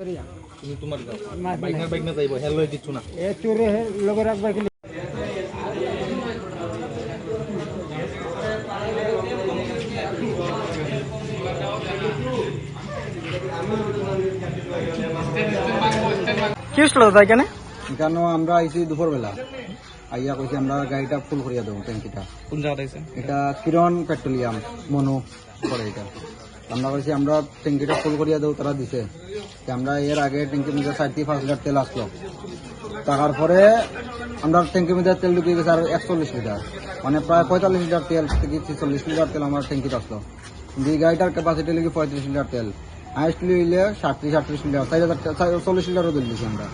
তুমি তোমার গাও বাইক না যাইবো হেল লই দিচ্ছ না এ চোরে লগে রাখবা কি কি হলো দাদা এখানে? এখানে আমরা আইছি দুপুর বেলা আইয়া কইছি আমরা গাড়িটা ফুল করিয়া দেবো ট্যাঙ্কিটা। কোন জায়গাতে আইছেন? এটা কিরণ পেট্রোলিয়াম মনু করে এটা। আমরা কইছি আমরা ট্যাঙ্কিটা ফুল করিয়া দেবো, তারা দিছে। আমরা এর আগে ট্যাঙ্কির মধ্যে 4-5 লিটার তেল আসলো, টাকার পরে আমরা ট্যাঙ্কির মধ্যে তেল ঢুকিয়ে গেছে আর 41 লিটার, মানে প্রায় 45 লিটার তেল থেকে 40 লিটার তেল আমার ট্যাঙ্কিতে আসলো। এই গাড়িটার ক্যাপাসিটি লেগে 35 লিটার তেল, হাইস্ট লিলে 38 লিটার, 40 লিটারও তেল দিচ্ছি আমরা,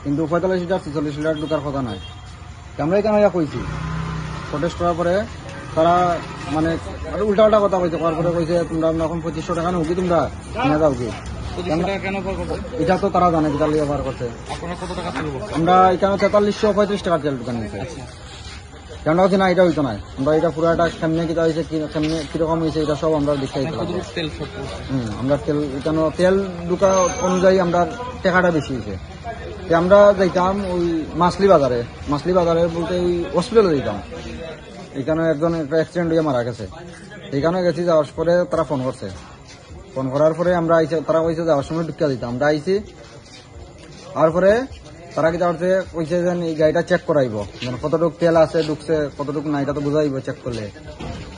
কিন্তু 45 লিটার 46 লিটার ঢুকার কথা নয়। আমরা এখানে কইছি প্রটেস্ট করার পরে তারা মানে উল্টা উল্টা কথা কইছে, করার পরে কইছে তোমরা এখন 2500 টাকা নেও কি তোমরা নিয়ে যাও কি, এটা তো তারা জানে যেটা লিয়ে বার করছে। আমরা এখানে 4335 টাকা তেল দোকান নিয়েছে। কেন হচ্ছে না এটা হইতো না, আমরা এটা পুরোটা সামনে কিটা হয়েছে সামনে কিরকম হয়েছে এটা সব আমরা দেখতে আমরা তেল এখানে তেল ঢুকা অনুযায়ী আমরা টাকাটা বেশি হয়েছে। আমরা যাইতাম ওই মাছলি বাজারে বলতে ওই হসপিটালে যাইতাম, এখানে একজন একটা অ্যাক্সিডেন্ট হয়ে মারা গেছে, এইখানে গেছি। যাওয়ার পরে তারা ফোন করছে, ফোন করার পরে আমরা আইসি, তারা কইছে যাওয়ার সময় ঢুকিয়া দিতাম। আমরা আইসি আর পরে তারা কি করছে কইছে যে এই গাড়িটা চেক করাইব, মানে কতটুকু তেল আছে ঢুকছে কতটুকু না এটা তো বুঝাইব চেক করলে।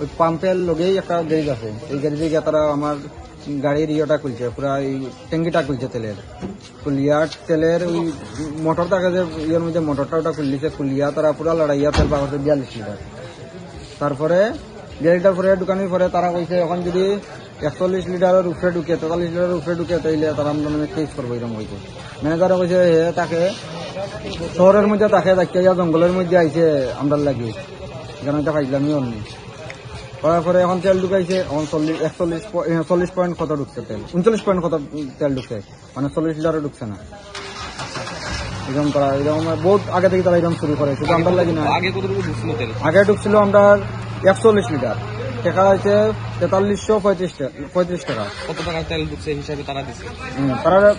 ওই পাম্পের লগেই একটা গ্যারেজ আছে, এই গ্যারেজে গিয়ে তারা আমার গাড়ির ইয়েটা খুলছে, পুরা এই ট্যাঙ্কিটা খুলছে তেলের, খুলিয়া তেলের ওই মোটর থাকে যে ইয়ের মধ্যে মোটরটা ওটা খুললিছে, খুলিয়া তারা পুরা লড়াইয়া তেল পাওয়া 42 লিটার। তারপরে গাড়িটার পরে দোকানের পরে তারা কইছে এখন যদি 41 লিটারের উপরে ঢুকে 43 লিটারের উপরে ঢুকে তাইলে তারা আমরা মানে কেস করবো, এরকম হইতো। ম্যানেজারে কইছে হে তাকে শহরের মধ্যে তাকে দেখিয়া জঙ্গলের মধ্যে আইছে আমরা লাগি, এখানে তো ফাইজলামি অন্য করার পরে এখন তেল ঢুকাইছে, এখন 40 পয়েন্ট কত ঢুকছে তেল, 39 পয়েন্ট কত তেল ঢুকছে, মানে 40 লিটারও ঢুকছে না। এরকম তারা এরকম বহুত আগে থেকে তারা এরকম শুরু করে, শুধু আমরা লাগি না। আগে ঢুকছিল আমরা 41 লিটার, টাকা হয়েছে 4335 টাকা। কত টাকা তেল ঢুকছে হিসাবে তারা দিচ্ছে?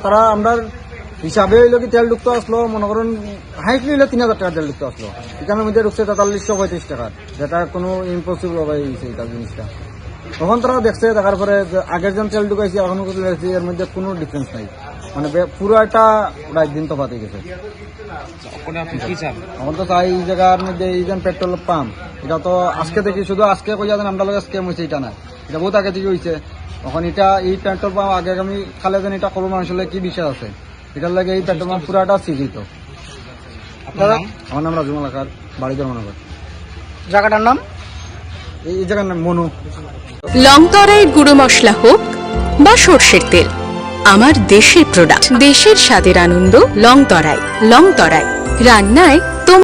তারা আমরা হিসাবে হইলো কি তেল ঢুকতে আসলো, মনে করেন হাইট হইলে 3000 টাকা তেল ঢুকতে আসলো, এখানের মধ্যে ঢুকছে 4335 টাকা, যেটা কোনো ইম্পসিবল হবে এইটা জিনিসটা। তখন তারা দেখছে, দেখার পরে আগের যেন তেল ঢুকাইছি এখন এর মধ্যে কোনো ডিফারেন্স নাই, মানে পুরো একটা প্রায় দিন তো পাতে গেছে। এখন তো চাই এই জায়গার মধ্যে এই যে পেট্রোল পাম্প, এটা তো আজকে থেকে শুধু আজকে কই যাবেন আমরা লোক স্ক্যাম হয়েছে এটা না, এটা বহুত আগে থেকে হয়েছে। এখন এটা এই পেট্রোল পাম্প আগে আমি খালে যেন এটা করবো মানুষের কি বিশ্বাস আছে, এটার লাগে এই পেট্রোল পাম্প পুরাটা সিজিত। আমার নাম রাজু মালাকার, বাড়ি ধর্মনগর। জায়গাটার নাম? এই জায়গার নাম মনু। লংতরাই গুঁড়ো মশলা হোক বা সর্ষের তেল, আমার দেশের প্রোডাক্ট, দেশের স্বাদের আনন্দ। লংতরাই রান্নায়